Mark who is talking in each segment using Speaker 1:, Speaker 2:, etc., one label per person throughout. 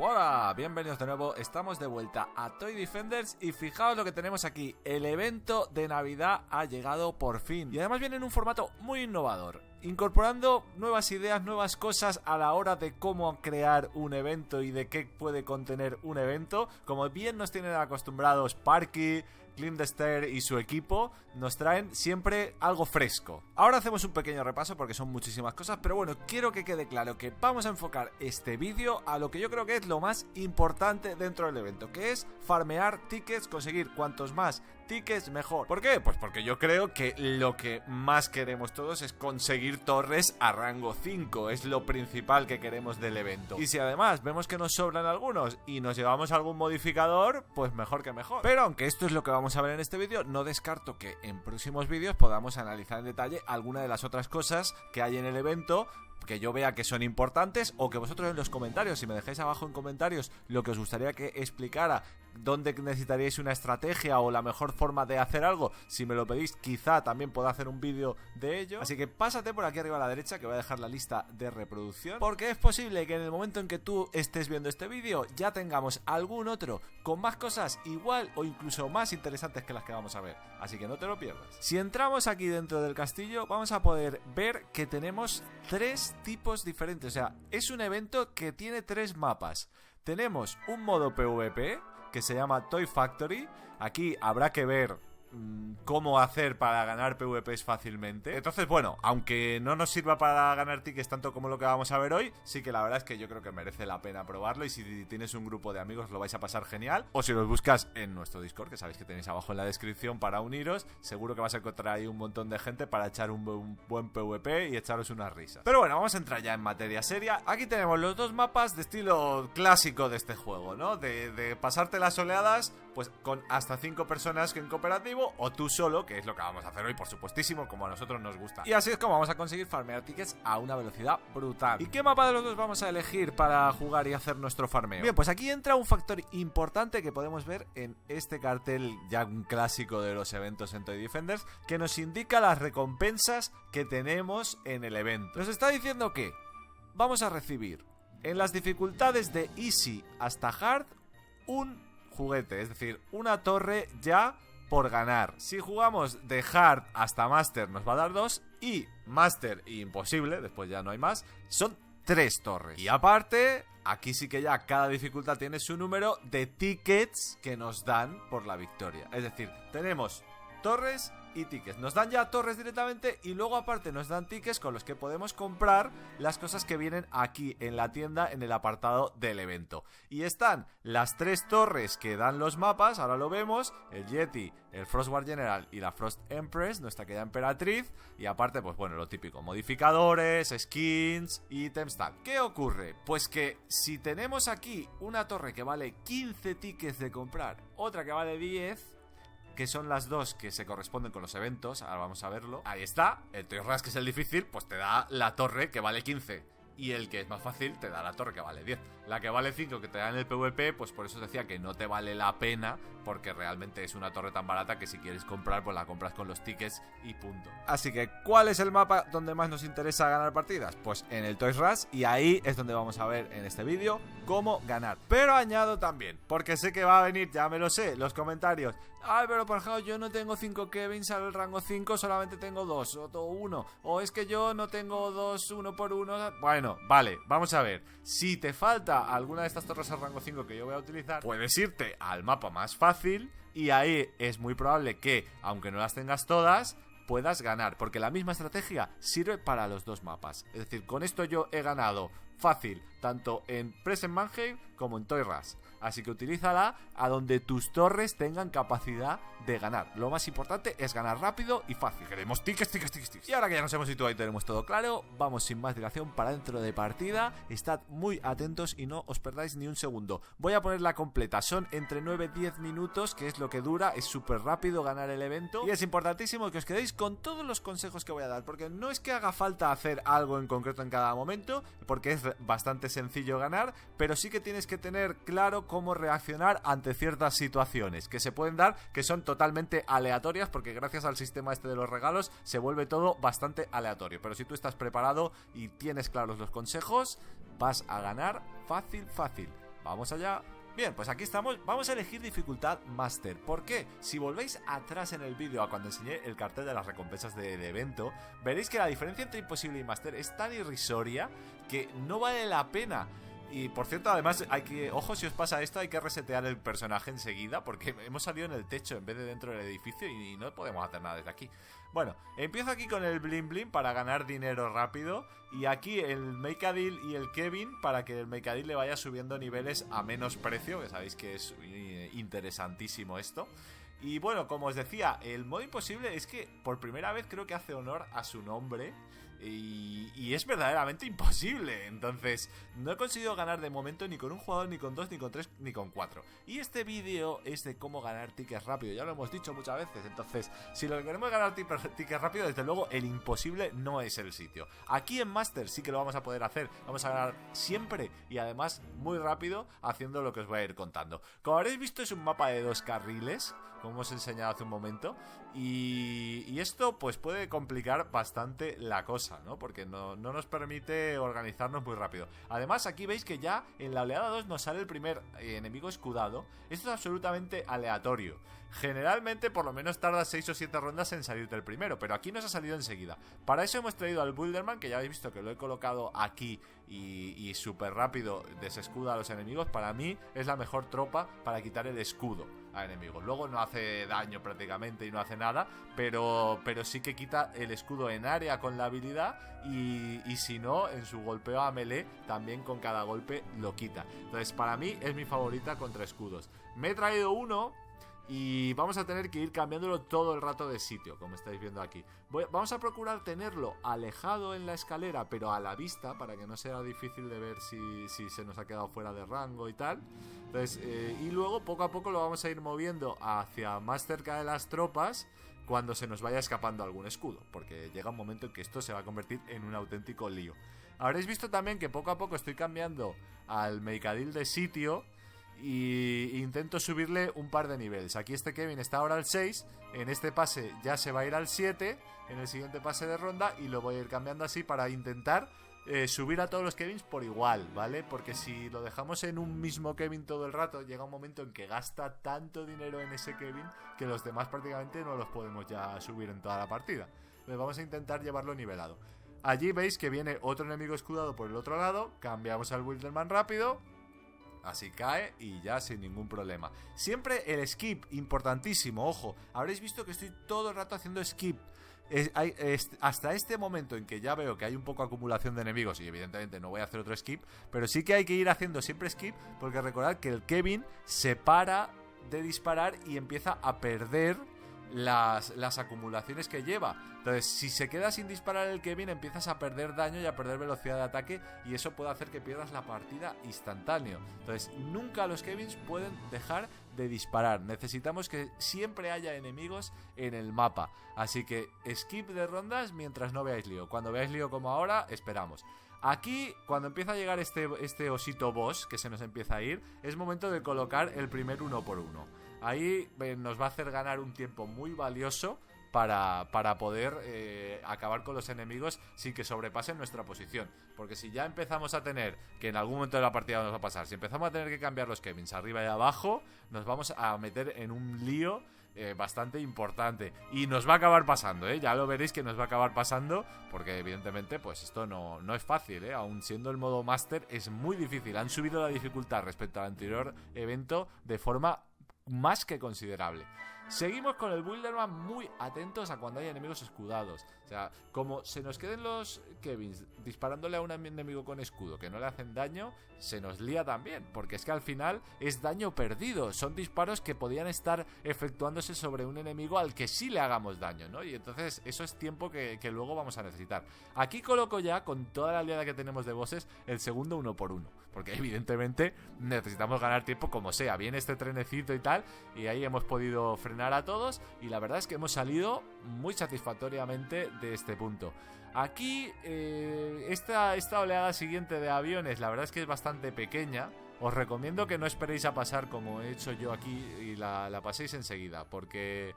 Speaker 1: Hola, bienvenidos de nuevo, estamos de vuelta a Toy Defenders y fijaos lo que tenemos aquí, el evento de Navidad ha llegado por fin y además viene en un formato muy innovador, incorporando nuevas ideas, nuevas cosas a la hora de cómo crear un evento y de qué puede contener un evento. Como bien nos tienen acostumbrados Parky, Climdester y su equipo, nos traen siempre algo fresco. Ahora hacemos un pequeño repaso porque son muchísimas cosas, pero bueno, quiero que quede claro que vamos a enfocar este vídeo a lo que yo creo que es lo más importante dentro del evento, que es farmear tickets, conseguir cuantos más tickets mejor. ¿Por qué? Pues porque yo creo que lo que más queremos todos es conseguir torres a rango 5, es lo principal que queremos del evento. Y si además vemos que nos sobran algunos y nos llevamos algún modificador, pues mejor que mejor. Pero aunque esto es lo que vamos a ver en este vídeo, no descarto que en próximos vídeos podamos analizar en detalle alguna de las otras cosas que hay en el evento, que yo vea que son importantes, o que vosotros en los comentarios, si me dejáis abajo en comentarios lo que os gustaría que explicara, dónde necesitaríais una estrategia o la mejor forma de hacer algo, si me lo pedís quizá también pueda hacer un vídeo de ello. Así que pásate por aquí arriba a la derecha, que voy a dejar la lista de reproducción, porque es posible que en el momento en que tú estés viendo este vídeo ya tengamos algún otro con más cosas igual o incluso más interesantes que las que vamos a ver, así que no te lo pierdas. Si entramos aquí dentro del castillo vamos a poder ver que tenemos tres tipos diferentes, o sea, es un evento que tiene tres mapas. Tenemos un modo PvP que se llama Toy Factory. Aquí habrá que ver cómo hacer para ganar PvPs fácilmente. Entonces, bueno, aunque no nos sirva para ganar tickets tanto como lo que vamos a ver hoy, sí que la verdad es que yo creo que merece la pena probarlo. Y si tienes un grupo de amigos lo vais a pasar genial. O si los buscas en nuestro Discord, que sabéis que tenéis abajo en la descripción para uniros, seguro que vas a encontrar ahí un montón de gente para echar un buen PvP y echaros unas risas. Pero bueno, vamos a entrar ya en materia seria. Aquí tenemos los dos mapas de estilo clásico de este juego, ¿no? De pasarte las oleadas pues con hasta 5 personas en cooperativo, o tú solo, que es lo que vamos a hacer hoy, por supuestísimo, como a nosotros nos gusta. Y así es como vamos a conseguir farmear tickets a una velocidad brutal. ¿Y qué mapa de los dos vamos a elegir para jugar y hacer nuestro farmeo? Bien, pues aquí entra un factor importante que podemos ver en este cartel, ya un clásico de los eventos en Toy Defenders, que nos indica las recompensas que tenemos en el evento. Nos está diciendo que vamos a recibir en las dificultades de Easy hasta Hard un juguete, es decir, una torre ya por ganar. Si jugamos de Hard hasta Master nos va a dar 2, y Master y Imposible, después ya no hay más, son 3 torres. Y aparte, aquí sí que ya cada dificultad tiene su número de tickets que nos dan por la victoria. Es decir, tenemos torres y tickets. Nos dan ya torres directamente y luego aparte nos dan tickets con los que podemos comprar las cosas que vienen aquí en la tienda en el apartado del evento. Y están las 3 torres que dan los mapas, ahora lo vemos, el Yeti, el Frostwar General y la Frost Empress, nuestra querida emperatriz, y aparte pues bueno, lo típico, modificadores, skins, ítems, tal. ¿Qué ocurre? Pues que si tenemos aquí una torre que vale 15 tickets de comprar, otra que vale 10, que son las dos que se corresponden con los eventos, ahora vamos a verlo. Ahí está, el Toy Rush, que es el difícil, pues te da la torre que vale 15. Y el que es más fácil te da la torre que vale 10. La que vale 5 que te da en el PvP, pues por eso decía que no te vale la pena, porque realmente es una torre tan barata que si quieres comprar, pues la compras con los tickets y punto. Así que, ¿cuál es el mapa donde más nos interesa ganar partidas? Pues en el Toys Rush, y ahí es donde vamos a ver en este vídeo cómo ganar. Pero añado también, porque sé que va a venir, ya me lo sé, los comentarios: ay, pero por ejemplo yo no tengo 5 Kevins al rango 5, solamente tengo 2 o 1. O es que yo no tengo 2, 1 por 1. Bueno, vale, vamos a ver. Si te falta alguna de estas torres al rango 5 que yo voy a utilizar, puedes irte al mapa más fácil y ahí es muy probable que, aunque no las tengas todas, puedas ganar, porque la misma estrategia sirve para los dos mapas. Es decir, con esto yo he ganado fácil tanto en Present Mannheim como en Toy Rush. Así que utilízala a donde tus torres tengan capacidad de ganar. Lo más importante es ganar rápido y fácil. Queremos tickets, tickets, tickets, tickets. Y ahora que ya nos hemos situado y tenemos todo claro, vamos sin más dilación para dentro de partida. Estad muy atentos y no os perdáis ni un segundo. Voy a ponerla completa. Son entre 9 y 10 minutos, que es lo que dura. Es súper rápido ganar el evento. Y es importantísimo que os quedéis con todos los consejos que voy a dar, porque no es que haga falta hacer algo en concreto en cada momento, porque es bastante sencillo ganar, pero sí que tienes que tener claro cómo reaccionar ante ciertas situaciones que se pueden dar, que son totalmente aleatorias, porque gracias al sistema este de los regalos se vuelve todo bastante aleatorio. Pero si tú estás preparado y tienes claros los consejos, vas a ganar fácil, fácil. Vamos allá. Bien, pues aquí estamos, vamos a elegir dificultad Master. ¿Por qué? Si volvéis atrás en el vídeo a cuando enseñé el cartel de las recompensas del evento, veréis que la diferencia entre Imposible y Master es tan irrisoria que no vale la pena. Y por cierto, además, ojo, si os pasa esto, hay que resetear el personaje enseguida, porque hemos salido en el techo en vez de dentro del edificio y no podemos hacer nada desde aquí. Bueno, empiezo aquí con el Blim Blim para ganar dinero rápido. Y aquí el Make-A-Deal y el Kevin para que el Make-A-Deal le vaya subiendo niveles a menos precio, que sabéis que es interesantísimo esto. Y bueno, como os decía, el modo imposible es que por primera vez creo que hace honor a su nombre. Y es verdaderamente imposible. Entonces no he conseguido ganar de momento ni con un jugador, ni con dos, ni con tres, ni con cuatro. Y este vídeo es de cómo ganar tickets rápido. Ya lo hemos dicho muchas veces. Entonces, si lo que queremos es ganar tickets rápido, desde luego el imposible no es el sitio. Aquí en Master sí que lo vamos a poder hacer. Vamos a ganar siempre y además muy rápido, haciendo lo que os voy a ir contando. Como habréis visto, es un mapa de 2 carriles, como os he enseñado hace un momento. Y esto pues puede complicar bastante la cosa, ¿no? Porque no nos permite organizarnos muy rápido. Además, aquí veis que ya en la oleada 2 nos sale el primer enemigo escudado. Esto es absolutamente aleatorio. Generalmente por lo menos tarda 6 o 7 rondas en salirte el primero, pero aquí nos ha salido enseguida. Para eso hemos traído al Builderman, que ya habéis visto que lo he colocado aquí y súper rápido desescuda a los enemigos. Para mí es la mejor tropa para quitar el escudo a enemigos. Luego no hace daño prácticamente y no hace nada, pero sí que quita el escudo en área con la habilidad y si no, en su golpeo a melee también con cada golpe lo quita. Entonces para mí es mi favorita contra escudos. Me he traído uno y vamos a tener que ir cambiándolo todo el rato de sitio, como estáis viendo aquí. Vamos a procurar tenerlo alejado en la escalera, pero a la vista, para que no sea difícil de ver si se nos ha quedado fuera de rango y tal. Entonces, y luego poco a poco lo vamos a ir moviendo hacia más cerca de las tropas cuando se nos vaya escapando algún escudo, porque llega un momento en que esto se va a convertir en un auténtico lío. Habréis visto también que poco a poco estoy cambiando al Make-A-Deal de sitio y intento subirle un par de niveles. Aquí este Kevin está ahora al 6, en este pase ya se va a ir al 7, en el siguiente pase de ronda, y lo voy a ir cambiando así para intentar subir a todos los Kevins por igual, ¿vale? Porque si lo dejamos en un mismo Kevin todo el rato, llega un momento en que gasta tanto dinero en ese Kevin que los demás prácticamente no los podemos ya subir en toda la partida. Entonces vamos a intentar llevarlo nivelado. Allí veis que viene otro enemigo escudado por el otro lado, cambiamos al Wilderman rápido. Así cae y ya sin ningún problema. Siempre el skip, importantísimo, ojo. Habréis visto que estoy todo el rato haciendo skip. Hasta este momento en que ya veo que hay un poco de acumulación de enemigos y evidentemente no voy a hacer otro skip, pero sí que hay que ir haciendo siempre skip, porque recordad que el Kevin se para de disparar y empieza a perder las acumulaciones que lleva. Entonces, si se queda sin disparar el Kevin, empiezas a perder daño y a perder velocidad de ataque, y eso puede hacer que pierdas la partida instantáneo. Entonces, nunca los Kevins pueden dejar de disparar. Necesitamos que siempre haya enemigos en el mapa. Así que skip de rondas mientras no veáis lío. Cuando veáis lío como ahora, esperamos. Aquí, cuando empieza a llegar este osito boss que se nos empieza a ir, es momento de colocar el primer 1x1. Ahí nos va a hacer ganar un tiempo muy valioso para poder acabar con los enemigos sin que sobrepasen nuestra posición. Porque si ya empezamos a tener, que en algún momento de la partida nos va a pasar, si empezamos a tener que cambiar los Kevins arriba y abajo, nos vamos a meter en un lío bastante importante. Y nos va a acabar pasando, ya lo veréis que nos va a acabar pasando, porque evidentemente pues esto no es fácil, aún siendo el modo Master es muy difícil. Han subido la dificultad respecto al anterior evento de forma más que considerable. Seguimos con el Builderman, muy atentos a cuando hay enemigos escudados. O sea, como se nos queden los Kevins disparándole a un enemigo con escudo que no le hacen daño, se nos lía también, porque es que al final es daño perdido. Son disparos que podían estar efectuándose sobre un enemigo al que sí le hagamos daño, ¿no? Y entonces eso es tiempo que luego vamos a necesitar. Aquí coloco ya, con toda la aliada que tenemos de bosses, el segundo 1x1, porque evidentemente necesitamos ganar tiempo como sea. Viene este trenecito y tal, y ahí hemos podido frenar a todos, y la verdad es que hemos salido muy satisfactoriamente de este punto. Aquí esta oleada siguiente de aviones, la verdad es que es bastante pequeña. Os recomiendo que no esperéis a pasar como he hecho yo aquí y la paséis enseguida, porque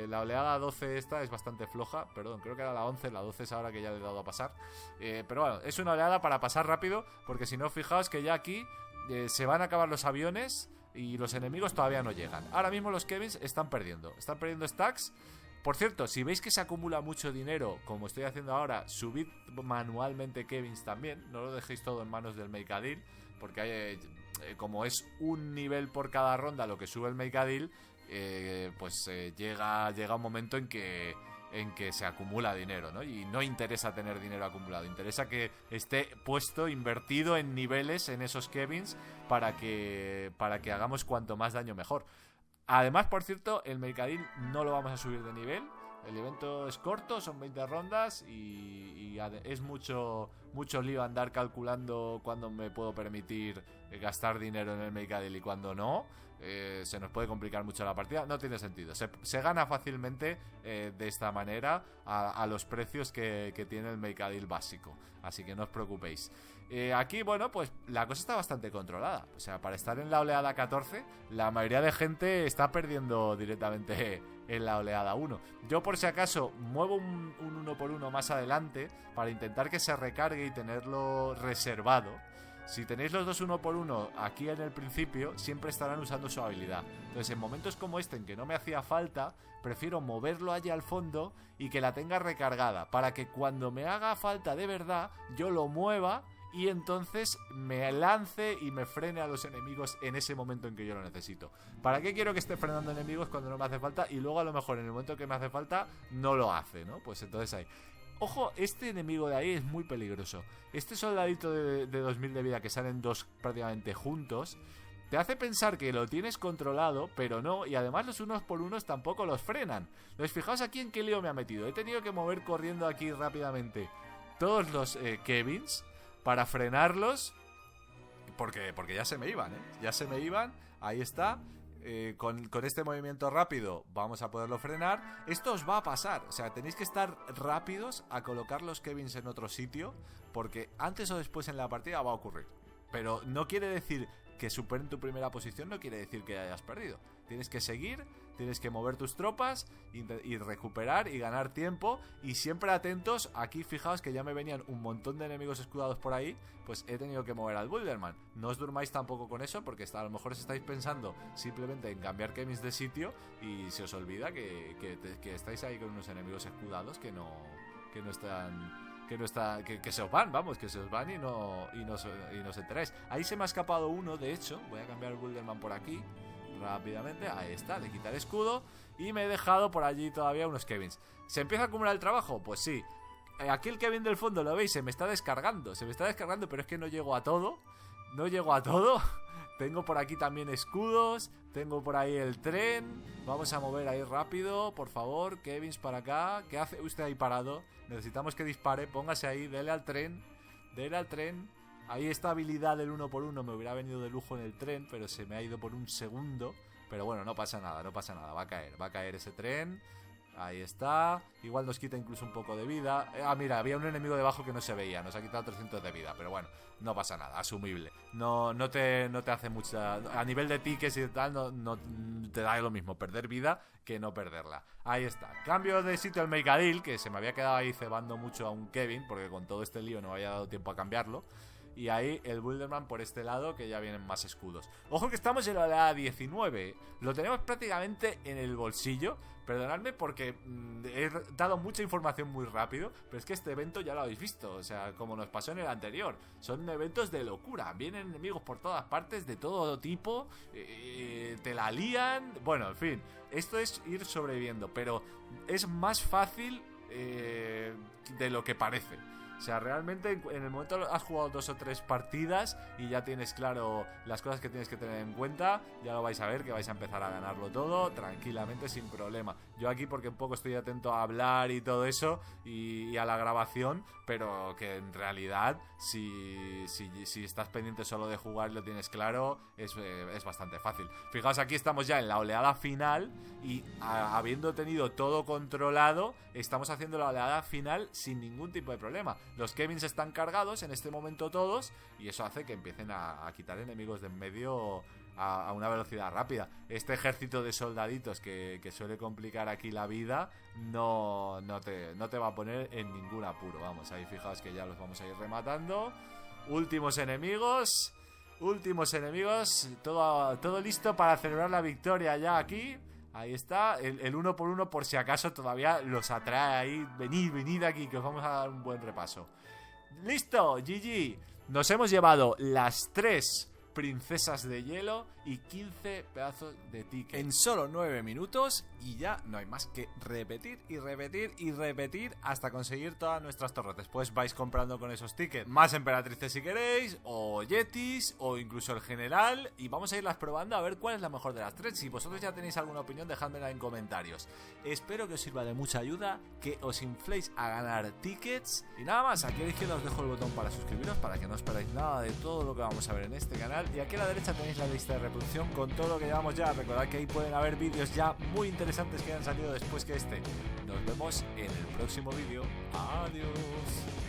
Speaker 1: la oleada 12 esta es bastante floja. Perdón, creo que era la 11, la 12 es ahora que ya le he dado a pasar, pero bueno, es una oleada para pasar rápido, porque si no, fijaos que ya aquí se van a acabar los aviones y los enemigos todavía no llegan. Ahora mismo los Kevins están perdiendo stacks. Por cierto, si veis que se acumula mucho dinero, como estoy haciendo ahora, subid manualmente Kevins también. No lo dejéis todo en manos del Mercadil, porque hay, como es un nivel por cada ronda lo que sube el Mercadil, llega un momento en que se acumula dinero, ¿no? Y no interesa tener dinero acumulado, interesa que esté puesto, invertido en niveles en esos Kevins para que hagamos cuanto más daño mejor. Además, por cierto, el Mercadil no lo vamos a subir de nivel. El evento es corto, son 20 rondas y es mucho lío andar calculando cuándo me puedo permitir gastar dinero en el Mercadil y cuándo no. Se nos puede complicar mucho la partida, no tiene sentido. Se gana fácilmente de esta manera a los precios que tiene el Mercadil básico, así que no os preocupéis. Aquí, bueno, pues la cosa está bastante controlada. O sea, para estar en la oleada 14, la mayoría de gente está perdiendo directamente en la oleada 1. Yo, por si acaso, muevo un 1x1 más adelante para intentar que se recargue y tenerlo reservado. Si tenéis los dos 1x1 aquí en el principio, siempre estarán usando su habilidad. Entonces, en momentos como este, en que no me hacía falta, prefiero moverlo allá al fondo y que la tenga recargada, para que cuando me haga falta de verdad, yo lo mueva y entonces me lance y me frene a los enemigos en ese momento en que yo lo necesito. ¿Para qué quiero que esté frenando enemigos cuando no me hace falta? Y luego a lo mejor en el momento que me hace falta no lo hace, ¿no? Pues entonces ahí. Ojo, este enemigo de ahí es muy peligroso. Este soldadito de 2000 de vida que salen dos prácticamente juntos, te hace pensar que lo tienes controlado, pero no. Y además los 1x1 tampoco los frenan. Entonces fijaos aquí en qué lío me ha metido. He tenido que mover corriendo aquí rápidamente todos los Kevins para frenarlos, porque ya se me iban, ya se me iban. Ahí está. Con este movimiento rápido vamos a poderlo frenar. Esto os va a pasar, o sea, tenéis que estar rápidos a colocar los Kevins en otro sitio, porque antes o después en la partida va a ocurrir. Pero no quiere decir que superen tu primera posición, no quiere decir que hayas perdido. Tienes que seguir, tienes que mover tus tropas y recuperar y ganar tiempo. Y siempre atentos. Aquí fijaos que ya me venían un montón de enemigos escudados por ahí. Pues he tenido que mover al Boulderman. No os durmáis tampoco con eso, porque a lo mejor os estáis pensando simplemente en cambiar Kevins de sitio y se os olvida que estáis ahí con unos enemigos escudados que se os van, vamos, que se os van y no os enteráis. Ahí se me ha escapado uno, de hecho. Voy a cambiar el Boulderman por aquí rápidamente, ahí está, le quita el escudo y me he dejado por allí todavía unos Kevins. ¿Se empieza a acumular el trabajo? Pues sí. Aquí el Kevin del fondo, ¿lo veis? Se me está descargando, pero es que no llego a todo. Tengo por aquí también escudos, tengo por ahí el tren. Vamos a mover ahí rápido, por favor, Kevins para acá. ¿Qué hace usted ahí parado? Necesitamos que dispare, póngase ahí, dele al tren. Ahí esta habilidad del 1x1 me hubiera venido de lujo en el tren, pero se me ha ido por un segundo. Pero bueno, no pasa nada, va a caer ese tren. Ahí está. Igual nos quita incluso un poco de vida. Mira, había un enemigo debajo que no se veía. Nos ha quitado 300 de vida, pero bueno, no pasa nada, asumible. No te hace mucha... A nivel de tickets y tal, no te da lo mismo perder vida que no perderla. Ahí está. Cambio de sitio al Mercadil, que se me había quedado ahí cebando mucho a un Kevin, porque con todo este lío no me había dado tiempo a cambiarlo. Y ahí el Boulderman por este lado, que ya vienen más escudos. Ojo que estamos en la 19. Lo tenemos prácticamente en el bolsillo. Perdonadme porque he dado mucha información muy rápido, pero es que este evento ya lo habéis visto. O sea, como nos pasó en el anterior, son eventos de locura. Vienen enemigos por todas partes, de todo tipo. Te la lían. Bueno, en fin, esto es ir sobreviviendo, pero es más fácil de lo que parece. O sea, realmente en el momento has jugado 2 o 3 partidas y ya tienes claro las cosas que tienes que tener en cuenta. Ya lo vais a ver, que vais a empezar a ganarlo todo tranquilamente, sin problema. Yo aquí porque un poco estoy atento a hablar y todo eso y a la grabación, pero que en realidad si estás pendiente solo de jugar y lo tienes claro, es bastante fácil. Fijaos, aquí estamos ya en la oleada final y habiendo tenido todo controlado, estamos haciendo la oleada final sin ningún tipo de problema. Los Kevins están cargados en este momento todos y eso hace que empiecen a quitar enemigos de en medio a una velocidad rápida. Este ejército de soldaditos que suele complicar aquí la vida no te va a poner en ningún apuro. Vamos, ahí fijaos que ya los vamos a ir rematando. Últimos enemigos últimos enemigos. Todo listo para celebrar la victoria ya aquí. Ahí está, el uno por uno por si acaso todavía los atrae ahí. Venid aquí que os vamos a dar un buen repaso. ¡Listo! GG. Nos hemos llevado las 3 princesas de hielo y 15 pedazos de ticket en solo 9 minutos y ya no hay más que repetir y repetir y repetir hasta conseguir todas nuestras torres. Después vais comprando con esos tickets más emperatrices si queréis, o yetis, o incluso el general, y vamos a irlas probando a ver cuál es la mejor de las 3. Si vosotros ya tenéis alguna opinión, dejádmela en comentarios. Espero que os sirva de mucha ayuda, que os infléis a ganar tickets. Y nada más, aquí a la izquierda os dejo el botón para suscribiros, para que no os perdáis nada de todo lo que vamos a ver en este canal. Y aquí a la derecha tenéis la lista de reproducción con todo lo que llevamos ya. Recordad que ahí pueden haber vídeos ya muy interesantes que hayan salido después que este. Nos vemos en el próximo vídeo. Adiós.